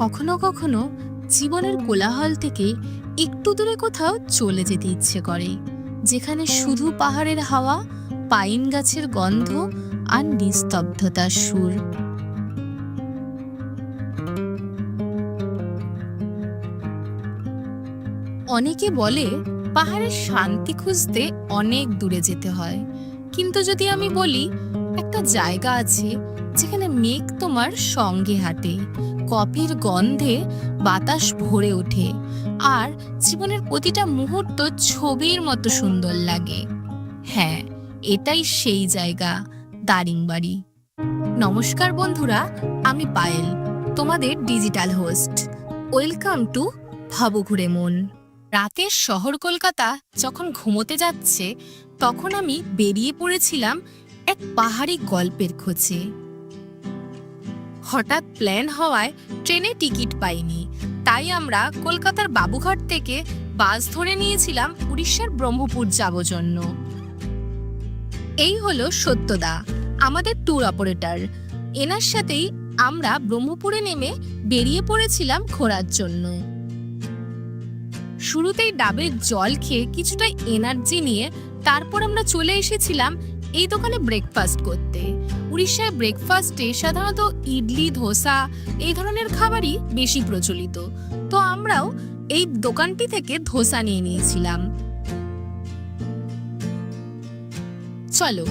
কখনো কখনো জীবনের কোলাহল থেকে একটু দূরে কোথাও চলে যেতে ইচ্ছে করে, যেখানে শুধু পাহাড়ের হাওয়া, পাইন গাছের গন্ধ আর নিস্তব্ধতার সুর। অনেকে বলে পাহাড়ের শান্তি খুঁজতে অনেক দূরে যেতে হয়, কিন্তু যদি আমি বলি একটা জায়গা আছে যেখানে মেঘ তোমার সঙ্গে হাঁটে, কফির গন্ধে বাতাস ভরে ওঠে আর জীবনের প্রতিটা মুহূর্ত ছবির মতো সুন্দর লাগে, হ্যাঁ, এটাই সেই জায়গা, দারিংবাড়ি। নমস্কার বন্ধুরা, আমি পায়েল, তোমাদের ডিজিটাল হোস্ট। ওয়েলকাম টু ভাবো ঘুরে মন। রাতের শহর কলকাতা যখন ঘুমোতে যাচ্ছে, তখন আমি বেরিয়ে পড়েছিলাম এক পাহাড়ি গল্পের খোঁজে। হঠাৎ প্ল্যান হওয়ায় ট্রেনে টিকিট পাইনি, তাই আমরা কলকাতার বাবুঘাট থেকে বাস ধরে নিয়েছিলাম উড়িষ্যার ব্রহ্মপুর যাব জন্য। এই হলো সত্যদা, আমাদের ট্যুর অপারেটর। এনার সাথেই আমরা ব্রহ্মপুরে নেমে বেরিয়ে পড়েছিলাম ঘোরার জন্য। শুরুতেই ডাবের জল খেয়ে কিছুটা এনার্জি নিয়ে তারপর আমরা চলে এসেছিলাম এই দোকানে ব্রেকফাস্ট করতে। উড়িষ্যায় ব্রেকফাস্টে সাধারণত ইডলি, ধোসা এই ধরনের খাবারই বেশি প্রচলিত, তো আমরাও এই দোকানটি থেকে ধোসা নিয়ে নিয়েছিলাম। চলো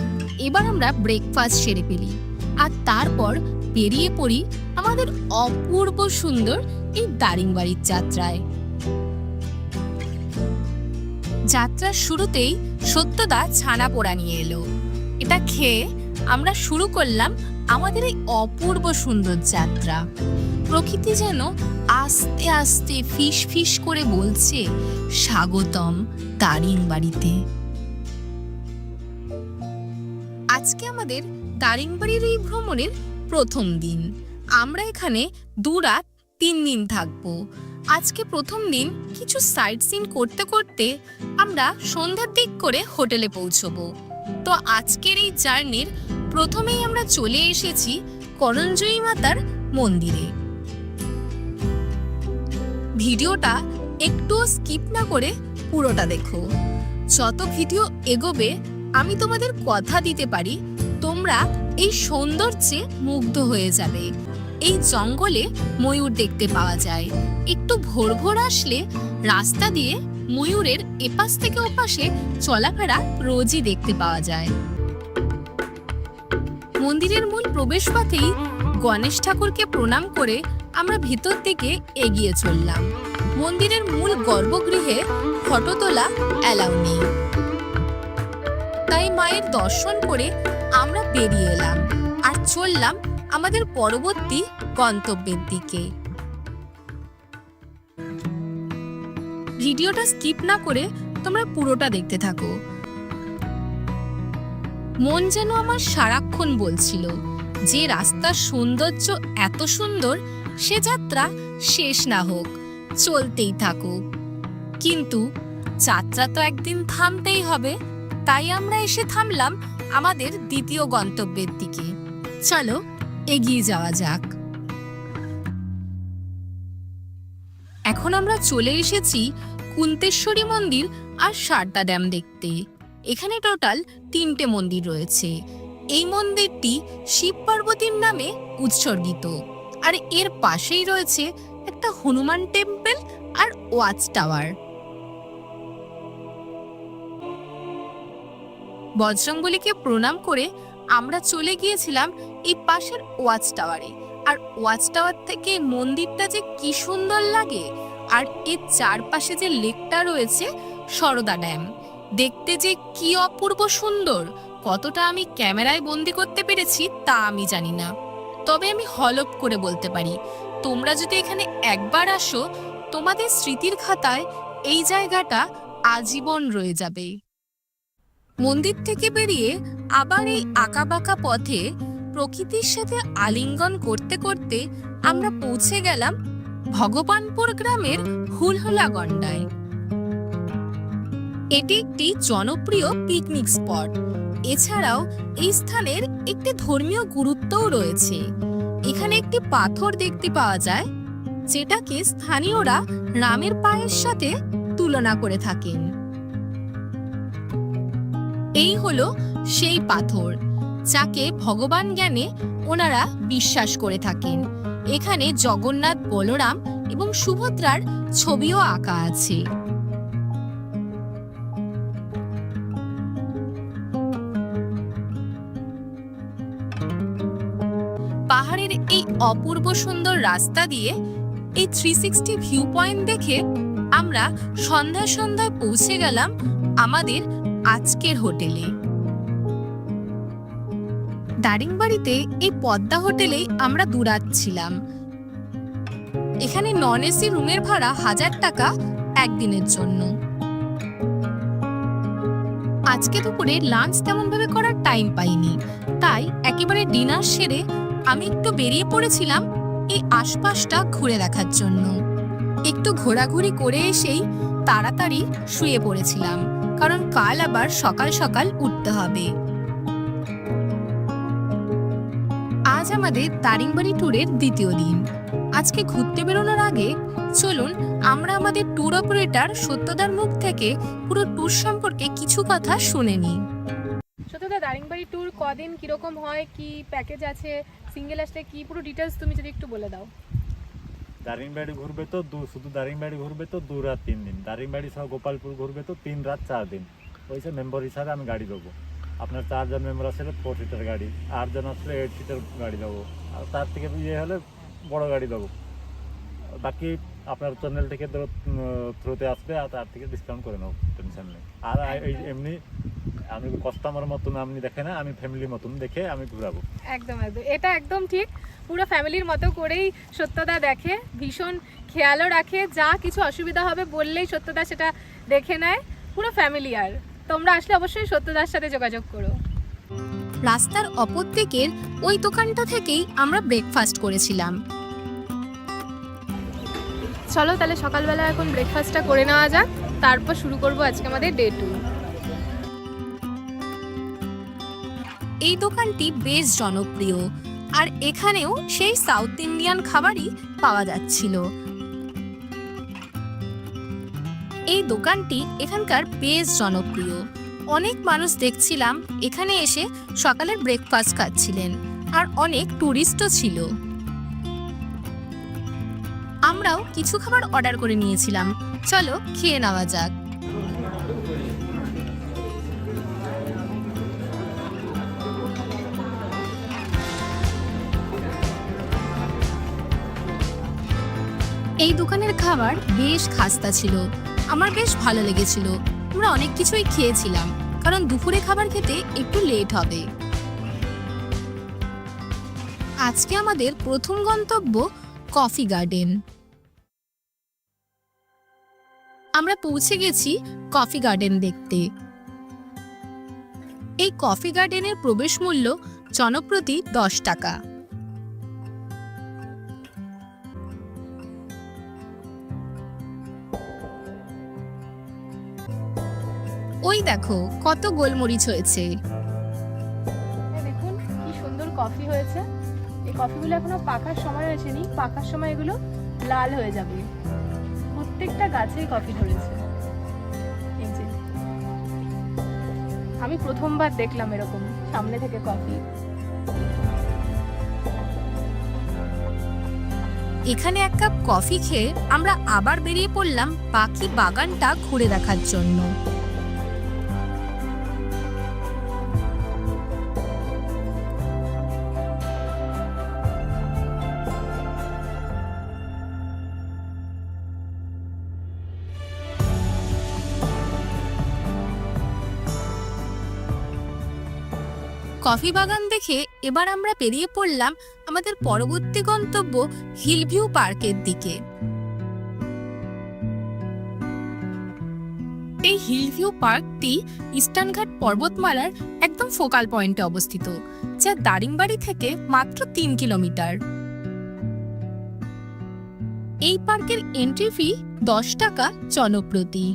এবার আমরা ব্রেকফাস্ট সেরে ফেলি আর তারপর বেরিয়ে পড়ি আমাদের অপূর্ব সুন্দর এই দারিংবাড়ির যাত্রায়। যাত্রার শুরুতেই সত্যদা ছানা পোড়া নিয়ে এলো। এটা খেয়ে আমরা শুরু করলাম আমাদের এই অপূর্ব সুন্দর যাত্রা। প্রকৃতি যেন আস্তে আস্তে ফিস ফিস করে বলছে, স্বাগতম দারিংবাড়িতে। আজকে আমাদের দারিংবাড়ির এই ভ্রমণের প্রথম দিন। আমরা এখানে 2 রাত 3 দিন থাকবো। আজকে প্রথম দিন কিছু সাইট সিন করতে করতে আমরা সন্ধ্যার দিক করে হোটেলে পৌঁছবো। তো আজকের এই জার্নির প্রথমেই আমরা চলে এসেছি করঞ্জয়ী মাতার মন্দিরে। ভিডিওটা একটু স্কিপ না করে পুরোটা দেখো। যত ভিডিও এগোবে আমি তোমাদের কথা দিতে পারি, তোমরা এই সৌন্দর্যে মুগ্ধ হয়ে যাবে। এই জঙ্গলে ময়ূর দেখতে পাওয়া যায়। একটু ভোর ভোর আসলে রাস্তা দিয়ে ময়ূরের এপাশ থেকে ওপাশে চলাফেরা রোজই দেখতে পাওয়া যায়। মন্দিরের মূল প্রবেশপথেই গণেশ ঠাকুরকে প্রণাম করে আমরা ভিতর থেকে এগিয়ে চললাম। মন্দিরের মূল গর্ভগৃহে ফটো তোলা অ্যালাউ নেই, তাই মায়ের দর্শন করে আমরা বেরিয়ে এলাম আর চললাম আমাদের পরবর্তী গন্তব্যের দিকে। ভিডিওটা স্কিপ না করে তোমরা পুরোটা দেখতে থাকো। মন যেন আমার সারাক্ষণ বলছিল যে রাস্তার সৌন্দর্য এত সুন্দর, সে যাত্রা শেষ না হোক, চলতেই থাকুক। কিন্তু যাত্রা তো একদিন থামতেই হবে, তাই আমরা এসে থামলাম আমাদের দ্বিতীয় গন্তব্যের দিকে। চলো এগিয়ে যাওয়া যাক। এখন আমরা চলে এসেছি কুন্তেশ্বরী মন্দির আর সারদা ড্যাম দেখতে। এখানে টোটাল 3টে মন্দির রয়েছে। এই মন্দিরটি শিব পার্বতীর নামে উৎসর্গিত, আর এর পাশেই রয়েছে একটা হনুমান টেম্পল আর ওয়াচ টাওয়ার। বজরংবলীকে প্রণাম করে আমরা চলে গিয়েছিলাম এই পাশের ওয়াচ টাওয়ারে। আর ওয়াচ টাওয়ার থেকে মন্দিরটা যে কি সুন্দর লাগে, আর এর চারপাশে যে লেকটা রয়েছে সারদা ড্যাম, দেখতে যে কি অপূর্ব সুন্দর। কতটা আমি ক্যামেরায় বন্দি করতে পেরেছি তা আমি জানি না, তবে আমি হলপ করে বলতে পারি, তোমরা যদি এখানে একবার আসো, তোমাদের স্মৃতির খাতায় এই জায়গাটা আজীবন রয়ে যাবে। মন্দির থেকে বেরিয়ে আবার এই আঁকাবাঁকা পথে প্রকৃতির সাথে আলিঙ্গন করতে করতে আমরা পৌঁছে গেলাম ভগবানপুর গ্রামের হুলহুলা গন্ডায়। এটি একটি জনপ্রিয় পিকনিক স্পট। এছাড়াও এই স্থানের একটি ধর্মীয় গুরুত্বও রয়েছে। এখানে একটি পাথর দেখতে পাওয়া যায়, যেটাকে স্থানীয়রা রামের পায়ের সাথে তুলনা করে থাকেন। এই হলো সেই পাথর যাকে ভগবান জ্ঞানে ওনারা বিশ্বাস করে থাকেন। এখানে জগন্নাথ, বলরাম এবং সুভদ্রার ছবিও আঁকা আছে। পাহাড়ের এই অপূর্ব সুন্দর রাস্তা দিয়ে এই 360 ভিউ পয়েন্ট দেখে আমরা সন্ধ্যায় পৌঁছে গেলাম আমাদের আজকের হোটেলে। দারিংবাড়িতে এই পদ্মা হোটেলেই আমরা দুরাচ্ছিলাম। এখানে নন এসি রুমের ভাড়া 1000 টাকা একদিনের জন্য। আজকে দুপুরে লাঞ্চ তেমন ভাবে করার টাইম পাইনি, তাই একেবারে ডিনার সেরে আমি একটু বেরিয়ে পড়েছিলাম এই আশপাশটা ঘুরে দেখার জন্য। একটু ঘোরাঘুরি করে এসেই তাড়াতাড়ি শুয়ে পড়েছিলাম, কারণ কাল আবার সকাল সকাল উঠতে হবে। আজ আমাদের দারিংবাড়ি ট্যুরের দ্বিতীয় দিন। আজকে ঘুরতে বেরোনোর আগে চলুন আমরা আমাদের ট্যুর অপারেটর সত্যদার মুখ থেকে পুরো ট্যুর সম্পর্কে কিছু কথা শুনে নিই। সত্যদা, দারিংবাড়ি ট্যুর কদিন, কিরকম হয়, কি প্যাকেজ আছে, সিঙ্গেল আসলে কি, পুরো ডিটেলস তুমি যদি একটু বলে দাও। দারিংবাড়ি ঘুরবে তো শুধু দারিংবাড়ি ঘুরবে তো 2 রাত 3 দিন। দারিংবাড়ি সহ গোপালপুর ঘুরবে তো 3 রাত 4 দিন। ওইসব মেম্বার হিসাবে আমি গাড়ি দেবো। আপনার 4 জন মেম্বার আসলে 4 সিটার গাড়ি, 8 জন আসলে 8 সিটার গাড়ি দেবো, আর তার থেকে ইয়ে হলে বড় গাড়ি দেবো। বাকি আপনার চ্যানেল থেকে থ্রুতে আসবে, আর তার থেকে ডিসকাউন্ট করে নেবো, টেনশন নেই। আর এমনি আমি কাস্টমার মতন আপনি দেখে না, আমি ফ্যামিলি মতন দেখে আমি ঘুরাবো। একদম একদম, এটা একদম ঠিক। পুরো ফ্যামিলির মতো করেই সত্যদা দেখে, ভীষণ খেয়ালও রাখে। যা কিছু অসুবিধা হবে বললেই সত্যদা সেটা দেখে নেয়। পুরো ফ্যামিলিয়ার। তোমরা আসলে অবশ্যই সত্যদার সাথে যোগাযোগ করো। রাস্তার অপর দিকের ওই দোকানটা থেকেই আমরা ব্রেকফাস্ট করেছিলাম। চলো তাহলে সকালবেলা এখন ব্রেকফাস্টটা করে নেওয়া যাক, তারপর শুরু করবো আজকে আমাদের ডে 2। এই দোকানটি বেশ জনপ্রিয়, আর এখানেও সেই সাউথ ইন্ডিয়ান খাবারই পাওয়া যাচ্ছিল। এই দোকানটি এখানকার বেশ জনপ্রিয়। অনেক মানুষ দেখছিলাম এখানে এসে সকালের ব্রেকফাস্ট খাচ্ছিলেন, আর অনেক টুরিস্টও ছিল। আমরাও কিছু খাবার অর্ডার করে নিয়েছিলাম। চলো খেয়ে নেওয়া যাক। এই দোকানের খাবার বেশ খাস্তা ছিল, আমার বেশ ভালো লেগেছিল। আমরা অনেক কিছুই খেয়েছিলাম, কারণ দুপুরে খাবার খেতে একটু লেট হবে। আজকে আমাদের প্রথম গন্তব্য কফি গার্ডেন। আমরা পৌঁছে গেছি কফি গার্ডেন দেখতে। এই কফি গার্ডেনের প্রবেশ মূল্য জনপ্রতি 10 টাকা। ওই দেখো কত গোলমরিচ হয়েছে। দেখুন কি সুন্দর কফি হয়েছে। এই কফিগুলো এখনো পাকার সময় আসেনি, পাকার সময় এগুলো লাল হয়ে যাবে। প্রত্যেকটা গাছেই কফি ধরেছে। এই যে আমি প্রথমবার দেখলাম এরকম সামনে থেকে কফি। এখানে এক কাপ কফি খেয়ে আমরা আবার বেরিয়ে পড়লাম বাকি বাগানটা ঘুরে দেখার জন্য। কফি বাগান দেখে এবার আমরা বেরিয়ে পড়লাম আমাদের পরবর্তী গন্তব্য হিলভিউ পার্কের দিকে। এই হিলভিউ পার্কটি ইস্টার্ন ঘাট পর্বতমালার একদম ফোকাল পয়েন্টে অবস্থিত, যা দারিংবাড়ি থেকে মাত্র 3 কিলোমিটার। এই পার্কের এন্ট্রি ফি 10 টাকা জনপ্রতি।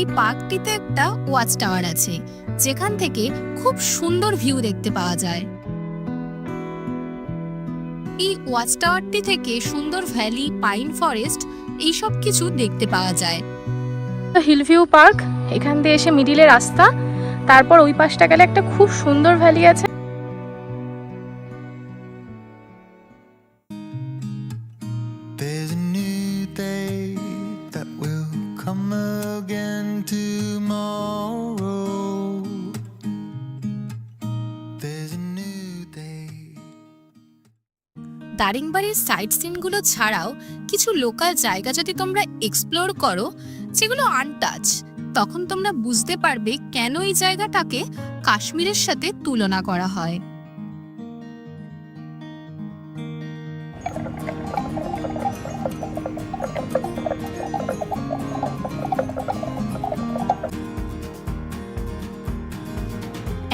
এই পার্কটিতে একটা ওয়াচ টাওয়ার আছে, যেখান থেকে খুব সুন্দর ভিউ দেখতে পাওয়া যায়। এই ওয়াচ টাওয়ারটি থেকে সুন্দর ভ্যালি, পাইন ফরেস্ট এইসব কিছু দেখতে পাওয়া যায়। হিল ভিউ পার্ক, এখান দিয়ে এসে মিডিলে রাস্তা, তারপর ওই পাশটা গেলে একটা খুব সুন্দর ভ্যালি আছে। There's a new day that will come again tomorrow. There's a new day. দারিংবাড়ির সাইট সিনগুলো ছাড়াও কিছু লোকাল জায়গা যদি তোমরা এক্সপ্লোর করো যেগুলো আনটাচ, তখন তোমরা বুঝতে পারবে কেন এই জায়গাটাকে কাশ্মীরের সাথে তুলনা করা হয়।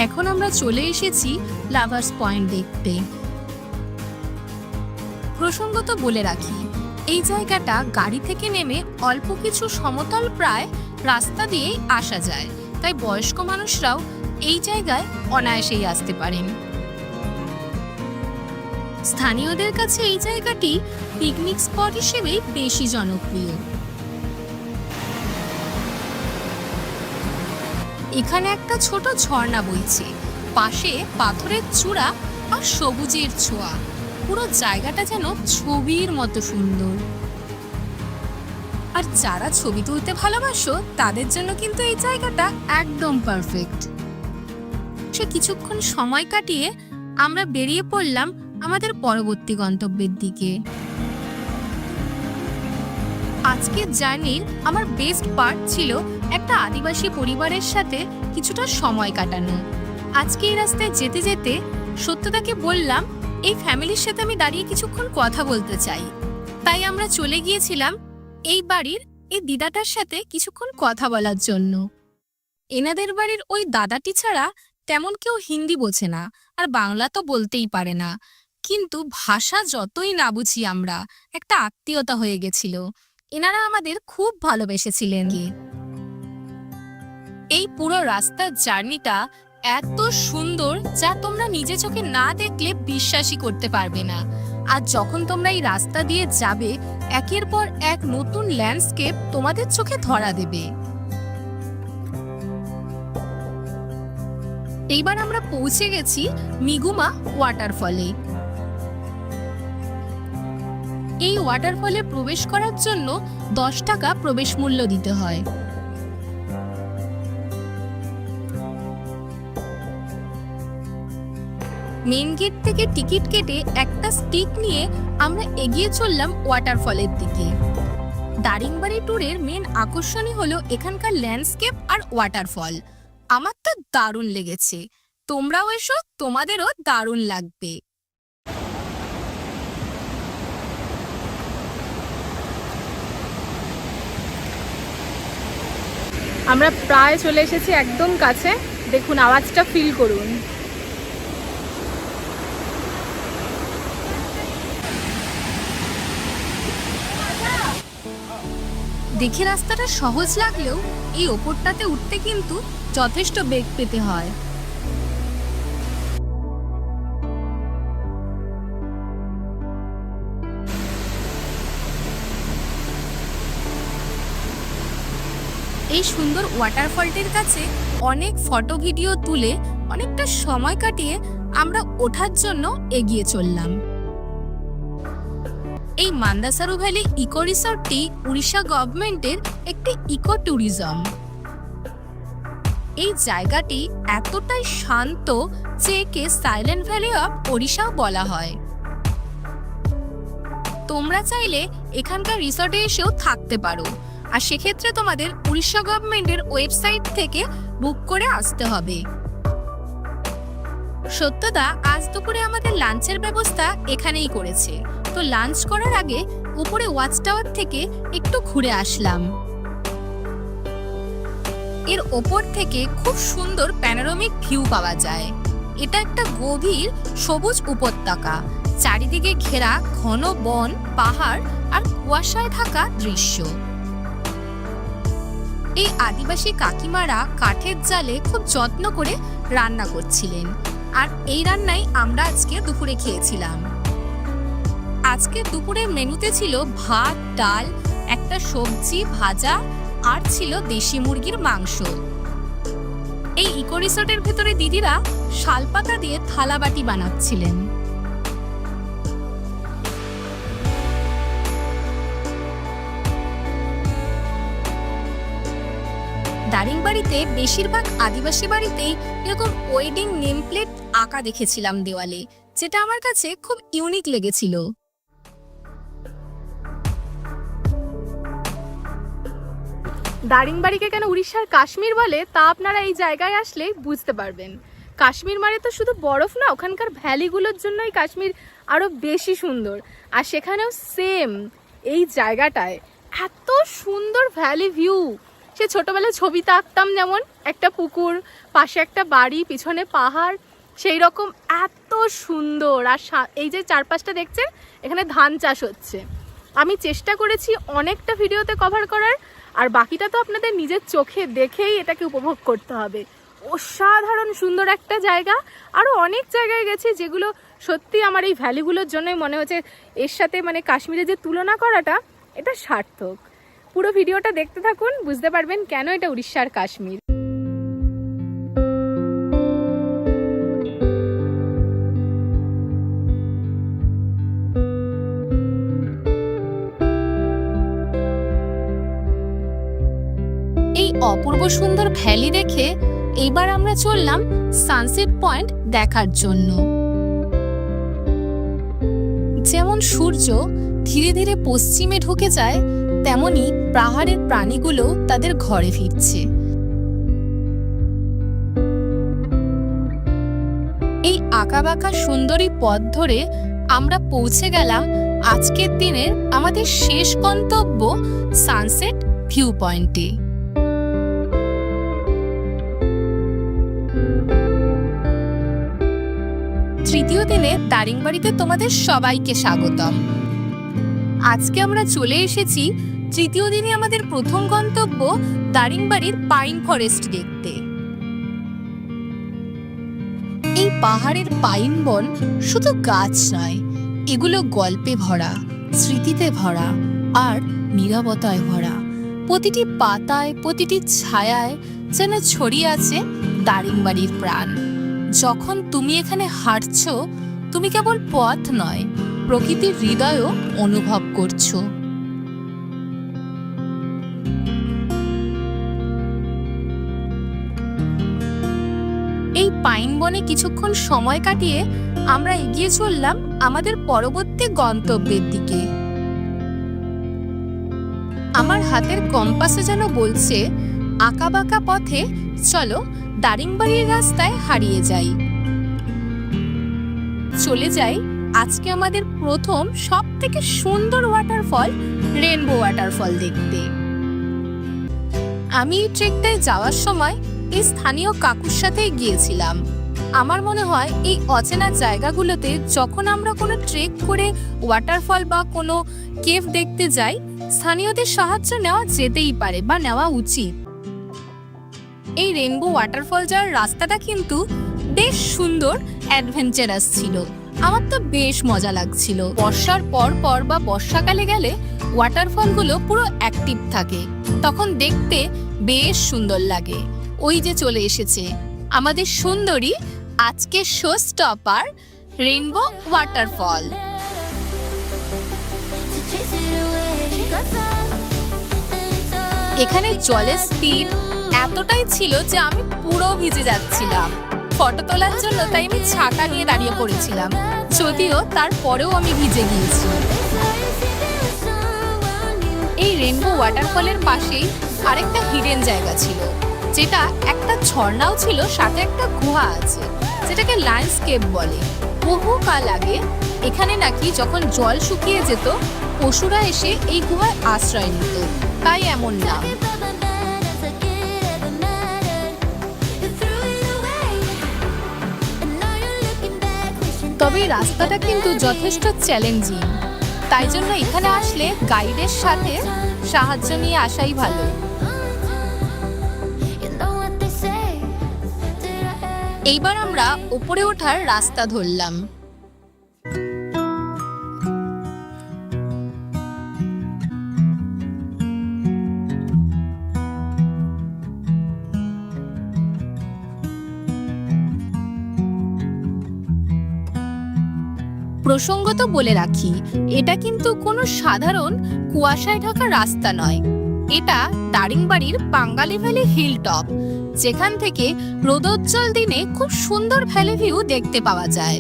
এখন আমরা চলে এসেছি লাভার্স পয়েন্ট দেখতে। প্রসঙ্গত বলে রাখি, এই জায়গাটা গাড়ি থেকে নেমে অল্প কিছু সমতল প্রায় রাস্তা দিয়েই আসা যায়, তাই বয়স্ক মানুষরাও এই জায়গায় অনায়াসেই আসতে পারেন। স্থানীয়দের কাছে এই জায়গাটি পিকনিক স্পট হিসেবেই বেশি জনপ্রিয়। এখানে একটা ছোট ঝর্ণা বইছে, পাশে পাথরের চূড়া আর সবুজের ছোঁয়া, পুরো জায়গাটা যেন ছবির মতো সুন্দর। আর যারা ছবি তুলতে ভালোবাসো তাদের জন্য কিন্তু এই জায়গাটা একদম পারফেক্ট। সে কিছুক্ষণ সময় কাটিয়ে আমরা বেরিয়ে পড়লাম আমাদের পরবর্তী গন্তব্যের দিকে। আজকের জার্নির আমার বেস্ট পার্ট ছিল একটা আদিবাসী পরিবারের সাথে কিছুটা সময় কাটানো। আজকে এই রাস্তায় যেতে যেতে সত্যতাকে বললাম এই ফ্যামিলির সাথে আমি দাঁড়িয়ে কিছুক্ষণ কথা বলতে চাই, তাই আমরা চলে গিয়েছিলাম এই বাড়ির এই দিদাটার সাথে কিছুক্ষণ কথা বলার জন্য। এনাদের বাড়ির ওই দাদাটি ছাড়া তেমন কেউ হিন্দি বোঝে না, আর বাংলা তো বলতেই পারে না, কিন্তু ভাষা যতই না বুঝি আমরা, একটা আত্মীয়তা হয়ে গেছিল। এনারা আমাদের খুব ভালোবেসেছিলেন। এই পুরো রাস্তার জার্নিটা এত সুন্দর যা তোমরা নিজে চোখে না দেখলে বিশ্বাসই করতে পারবে না। আর যখন তোমরা এই রাস্তা দিয়ে যাবে, একের পর এক নতুন ল্যান্ডস্কেপ তোমাদের চোখে ধরা দেবে। এইবার আমরা পৌঁছে গেছি মিগুমা ওয়াটারফলে। এই ওয়াটারফলে প্রবেশ করার জন্য 10 টাকা প্রবেশ মূল্য দিতে হয়। মেন গেট থেকে টিকিট কেটে একটা স্টিক নিয়ে আমরা এগিয়ে চললাম ওয়াটারফলের দিকে। দারিংবাড়ি ট্যুরের মেন আকর্ষণই হলো এখানকার ল্যান্ডস্কেপ আর ওয়াটারফল। আমার তো দারুণ লেগেছে, তোমরাও এসো, তোমাদেরও দারুণ লাগবে। আমরা প্রায় চলে এসেছি একদম কাছে, দেখুন আওয়াজটা ফিল করুন। দেখে রাস্তাটা সহজ লাগলেও এই ওপরটাতে উঠতে কিন্তু যথেষ্ট বেগ পেতে হয়। এই সুন্দর ওয়াটারফলটির কাছে অনেক ফটো ভিডিও তুলে অনেকটা সময় কাটিয়ে আমরা ওঠার জন্য এগিয়ে চললাম। এই মান্দাসারু ভ্যালি ইকো রিসর্টটি উড়িষ্যা গভর্নমেন্টের একটি ইকো ট্যুরিজম। এই জায়গাটি এতটাই শান্ত যে একে সাইলেন্ট ভ্যালি অফ ওড়িশাও বলা হয়। তোমরা চাইলে এখানকার রিসর্টে এসেও থাকতে পারো, আর সেক্ষেত্রে তোমাদের উড়িষ্যা গভর্নমেন্টের ওয়েবসাইট থেকে বুক করে আসতে হবে। সত্যদা আজ দুপুরে আমাদের লাঞ্চের ব্যবস্থা এখানেই করেছে, তো লাঞ্চ করার আগে উপরে ওয়াচ টাওয়ার থেকে একটু ঘুরে আসলাম। এর ওপর থেকে খুব সুন্দর প্যানোরামিক ভিউ পাওয়া যায়। এটা একটা গভীর সবুজ উপত্যকা, চারিদিকে ঘেরা ঘন বন, পাহাড় আর কুয়াশায় ঢাকা দৃশ্য। এই আদিবাসী কাকিমারা কাঠের জালে খুব যত্ন করে রান্না করছিলেন, আর এই রান্নাই আমরা আজকে দুপুরে খেয়েছিলাম। আজকে দুপুরের মেনুতে ছিল ভাত, ডাল, একটা সবজি, ভাজা, আর ছিল দেশি মুরগির মাংস। এই ইকো রিসোর্টের ভেতরে দিদিরা শালপাতা দিয়ে থালাবাটি বানাচ্ছিলেন। দারিংবাড়িতে বেশিরভাগ আদিবাসী বাড়িতেই এরকম ওয়েডিং নেম প্লেট আঁকা দেখেছিলাম দেওয়ালে, যেটা আমার কাছে খুব ইউনিক লেগেছিল। দারিংবাড়িকে কেন উড়িষ্যার কাশ্মীর বলে তা আপনারা এই জায়গায় আসলে বুঝতে পারবেন। কাশ্মীর মানে তো শুধু বরফ না, ওখানকার ভ্যালিগুলোর জন্যই কাশ্মীর আরও বেশি সুন্দর। আর সেখানেও সেম এই জায়গাটায় এত সুন্দর ভ্যালি ভিউ, সে ছোটোবেলায় ছবিতে আঁকতাম যেমন একটা পুকুর, পাশে একটা বাড়ি, পিছনে পাহাড়, সেই রকম এত সুন্দর। আর এই যে চারপাশটা দেখছেন, এখানে ধান চাষ হচ্ছে। আমি চেষ্টা করেছি অনেকটা ভিডিওতে কভার করার, আর বাকিটা তো আপনাদের নিজের চোখে দেখেই এটাকে উপভোগ করতে হবে। অসাধারণ সুন্দর একটা জায়গা। আরও অনেক জায়গায় গেছি যেগুলো সত্যি আমার এই ভ্যালিগুলোর জন্যই মনে হচ্ছে এর সাথে মানে কাশ্মীরে যে তুলনা করাটা, এটা সার্থক। পুরো ভিডিওটা দেখতে থাকুন, বুঝতে পারবেন কেন এটা উড়িষ্যার কাশ্মীর। এই অপূর্ব সুন্দর ভ্যালি দেখে এইবার আমরা চললাম সানসেট পয়েন্ট দেখার জন্য। যেমন সূর্য ধীরে ধীরে পশ্চিমে ঢুকে যায়, তেমনি পাহাড়ের প্রাণীগুলো তাদের ঘরে ফিরছে। এই আঁকাবাঁকা সুন্দরী পথ ধরে আমরা পৌঁছে গেলাম আজকের দিনের আমাদের শেষ গন্তব্য সানসেট ভিউ পয়েন্টে। তৃতীয় দিনে দারিংবাড়িতে তোমাদের সবাইকে স্বাগতম। আজকে আমরা চলে এসেছি তৃতীয় দিনে আমাদের প্রথম গন্তব্য দারিংবাড়ির পাইন ফরেস্ট দেখতে। এই পাহাড়ের পাইন বন শুধু গাছ নয়, এগুলো গল্পে ভরা, স্মৃতিতে ভরা, আর নীরবতায় ভরা। প্রতিটি পাতায়, প্রতিটি ছায়ায় যেন ছড়িয়ে আছে দারিংবাড়ির প্রাণ। যখন তুমি এখানে হাঁটছো, তুমি কেবল পথ নয়, প্রকৃতির হৃদয়ও অনুভব করছো। এই পাইন বনে কিছুক্ষণ সময় কাটিয়ে আমরা এগিয়ে চললাম আমাদের পরবর্তী গন্তব্যের দিকে। আমার হাতের কম্পাসে যেন বলছে, আঁকাবাঁকা পথে চলো দারিংবাড়ির রাস্তায় হারিয়ে যাই। চলে যাই আজকে আমাদের প্রথম সব থেকে সুন্দর ওয়াটারফল রেনবো ওয়াটারফল দেখতে। আমি এই ট্রেকটায় যাওয়ার সময় এই স্থানীয় কাকুর সাথে গিয়েছিলাম। আমার মনে হয় এই অচেনা জায়গাগুলোতে যখন আমরা কোনো ট্রেক করে ওয়াটারফল বা কোনো কেভ দেখতে যাই, স্থানীয়দের সাহায্য নেওয়া যেতেই পারে বা নেওয়া উচিত। এই রেনবো ওয়াটারফল যাওয়ার রাস্তাটা কিন্তু বেশ সুন্দর, অ্যাডভেঞ্চারাস ছিল। আমার তো বেশ মজা লাগছিল। বর্ষার পর পর বা বর্ষাকালে গেলে ওয়াটারফলগুলো পুরো অ্যাক্টিভ থাকে, তখন দেখতে বেশ সুন্দর লাগে। ওই যে চলে এসেছে আমাদের সুন্দরী আজকের শো স্টপার রেনবো ওয়াটারফল। এখানে জলের স্পিড এতটাই ছিল যে আমি পুরো ভিজে যাচ্ছিলাম। ফটো তোলার জন্য তাই আমি ছাতা নিয়ে দাঁড়িয়ে পড়েছিলাম, যদিও তারপরেও আমি ভিজে গিয়েছি। এই রেনবো ওয়াটারফলের পাশেই আরেকটা হিডেন জায়গা ছিল, যেটা একটা ঝর্ণাও ছিল, সাথে একটা গুহা আছে, যেটাকে লায়ন্স কেভ বলে। বহুকাল আগে এখানে নাকি যখন জল শুকিয়ে যেত, পশুরা এসে এই গুহায় আশ্রয় নিত, তাই এমন নাম। তবে রাস্তাটা কিন্তু যথেষ্ট চ্যালেঞ্জিং, তাই জন্য এখানে আসলে গাইডের সাথে সাহায্য নিয়ে আসাই ভালো। এইবার আমরা উপরে ওঠার রাস্তা ধরলাম। প্রসঙ্গত বলে রাখি, এটা কিন্তু কোনো সাধারণ কুয়াশায় ঢাকা রাস্তা নয়। এটা দারিংবাড়ির বাঙালি ভ্যালি হিল টপ, যেখান থেকে রোদোজ্জ্বল দিনে খুব সুন্দর ভ্যালি ভিউ দেখতে পাওয়া যায়।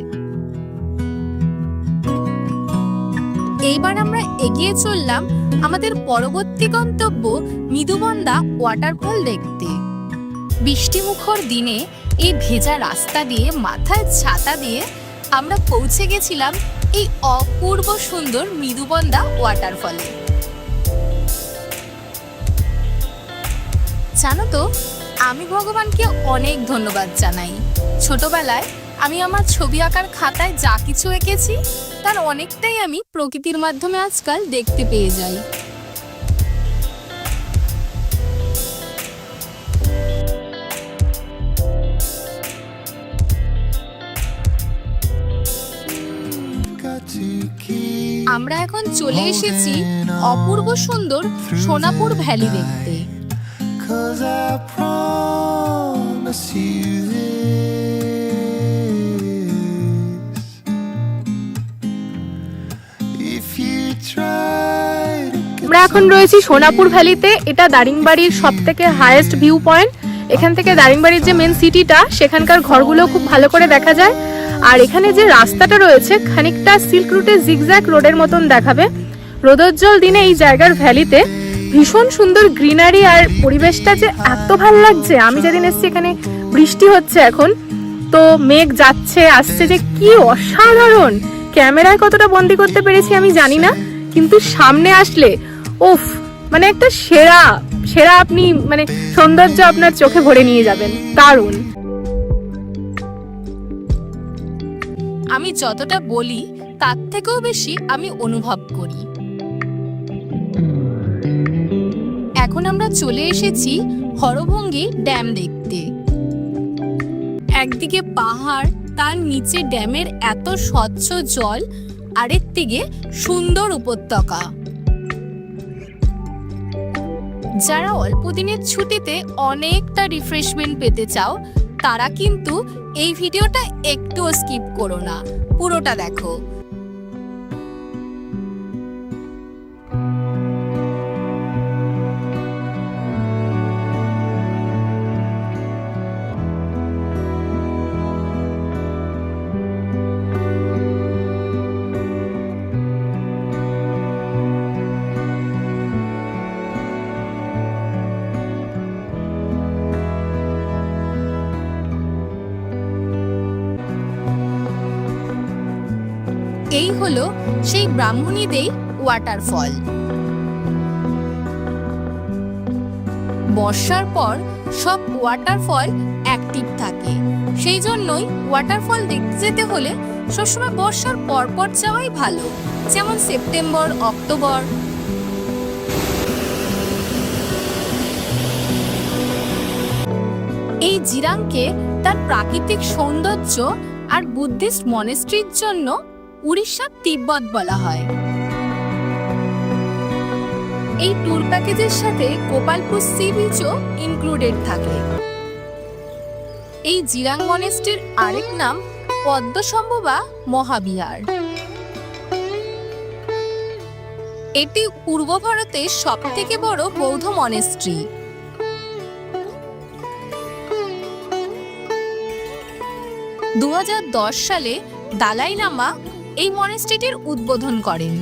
এইবার আমরা এগিয়ে চললাম আমাদের পরবর্তী গন্তব্য মৃদুবন্দা ওয়াটারফল দেখতে। বৃষ্টিমুখর দিনে এই ভেজা রাস্তা দিয়ে, মাথায় ছাতা দিয়ে আমরা পৌঁছে গেছিলাম এই অপূর্ব সুন্দর মৃদুবন্দা ওয়াটারফলে। জানো তো, আমি ভগবানকে অনেক ধন্যবাদ জানাই। ছোটবেলায় আমি আমার ছবি আঁকার খাতায় যা কিছু এঁকেছি তার অনেকটাই আমি প্রকৃতির মাধ্যমে আজকাল দেখতে পেয়ে যাই। আমরা এখন চলে এসেছি অপূর্ব সুন্দর সোনাপুর ভ্যালি দেখতে। Cause I promise you this. If you try to get আমরা এখন রয়েছি সোনাপুর ভ্যালিতে। এটা দারিংবাড়ির সবথেকে হাইয়েস্ট ভিউ পয়েন্ট। এখান থেকে দারিংবাড়ির যে মেন সিটিটা, সেখানকার ঘরগুলো খুব ভালো করে দেখা যায়। আর এখানে যে রাস্তাটা রয়েছে খানিকটা সিল্ক রুটে জিগজ্যাগ রোডের মতন দেখাবে। রোদোজ্জ্বল দিনে এই জায়গার ভ্যালিতে ভীষণ সুন্দর গ্রিনারি আর পরিবেশটা যে এত ভালো লাগছে। আমি যেদিন এসেছি এখানে বৃষ্টি হচ্ছে এখন, তো মেঘ যাচ্ছে আসছে, যে কি অসাধারণ। ক্যামেরায় কতটা বন্দি করতে পেরেছি আমি জানি না, কিন্তু সামনে আসলে উফ, মানে একটা সেরা সেরা আপনি মানে সৌন্দর্য আপনার চোখে ভরে নিয়ে যাবেন। দারুণ। আমি যতটা বলি তার থেকেও বেশি আমি অনুভব করি। এখন আমরা চলে এসেছি হরভঙ্গি ড্যাম দেখতে। একদিকে পাহাড়, তার নিচে ড্যামের এত স্বচ্ছ জল, আরেক দিকে সুন্দর উপত্যকা। যারা অল্প দিনের ছুটিতে অনেকটা রিফ্রেশমেন্ট পেতে চাও, তারা কিন্তু এই ভিডিওটা একটুও স্কিপ করো না, পুরোটা দেখো। এই হলো সেই ব্রাহ্মণীদেই ওয়াটারফল। বর্ষার পর সব ওয়াটারফল অ্যাক্টিভ থাকে, সেই জন্যই ওয়াটারফল দেখতে যেতে হলে সবসময় বর্ষার পরপর যাওয়াই ভালো, যেমন সেপ্টেম্বর, অক্টোবর। এই জিরাংকে তার প্রাকৃতিক সৌন্দর্য আর বুদ্ধিস্ট মনেস্ট্রির জন্য উড়িষ্যার তিব্বত বলা হয়। এই ট্যুর প্যাকেজের সাথে গোপালপুর সি বিচও ইনক্লুডেড থাকে। এই জিরাং মনেস্ট্রির আরেক নাম পদ্মসম্ভবা মহাবিহার। এটি পূর্ব ভারতের সবথেকে বড় বৌদ্ধ মনেস্ট্রি। 2010 সালে দালাই লামা এই মনেস্ট্রিটির উদ্বোধন করেন।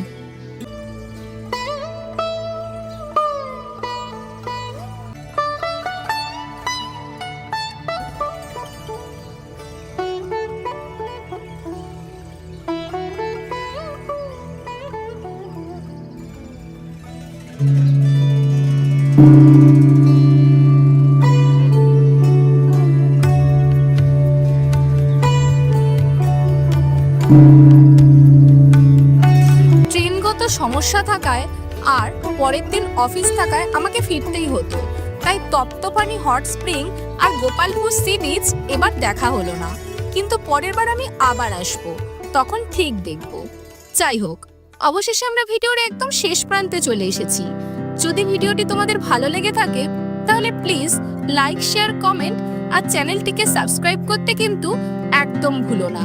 ট্রেনগত সমস্যা থাকায় আর পরের দিন অফিস থাকায় আমাকে ফিরতেই হতো, তাই তপ্তপানি হট স্প্রিং আর গোপালপুর সি বিচ এবার দেখা হলো না, কিন্তু পরের বার আমি আবার আসবো, তখন ঠিক দেখবো। যাই হোক, অবশেষে আমরা ভিডিওর একদম শেষ প্রান্তে চলে এসেছি। যদি ভিডিওটি তোমাদের ভালো লেগে থাকে তাহলে প্লিজ লাইক, শেয়ার, কমেন্ট আর চ্যানেলটিকে সাবস্ক্রাইব করতে কিন্তু একদম ভুলো না।